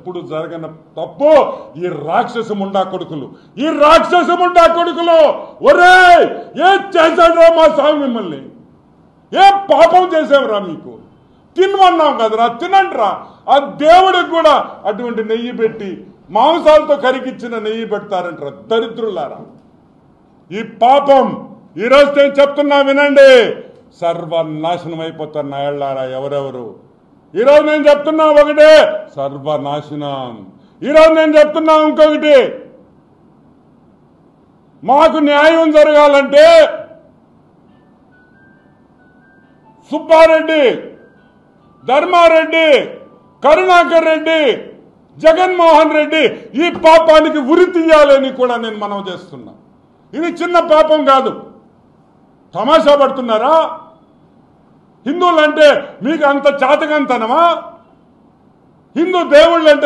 ఎప్పుడు జరగని తప్పు ఈ రాక్షస ముండా కొడుకులు ఒరే ఏ చేశాడ్రా మా స్వామి మిమ్మల్ని ఏ పాపం చేసావురా మీకు తినమన్నాం కదరా తినండిరా ఆ దేవుడికి కూడా అటువంటి నెయ్యి పెట్టి మాంసాలతో కరిగిచ్చిన నెయ్యి పెడతారంటారా దరిద్రులారా ఈ పాపం ఈరోజు నేను చెప్తున్నా వినండి సర్వనాశనం అయిపోతారు నాయళ్ళారా ఎవరెవరు ఈరోజు నేను చెప్తున్నా ఒకటే సర్వనాశనం ఈరోజు నేను చెప్తున్నా ఇంకొకటి మాకు న్యాయం జరగాలంటే సుబ్బారెడ్డి ధర్మారెడ్డి కరుణాకర్ రెడ్డి జగన్మోహన్ రెడ్డి ఈ పాపానికి ఉరి తీయాలని కూడా నేను మనవి చేస్తున్నా ఇది చిన్న పాపం కాదు తమాషా పడుతున్నారా హిందువులంటే మీకు అంత చాతకంతనమా హిందూ దేవుళ్ళంటే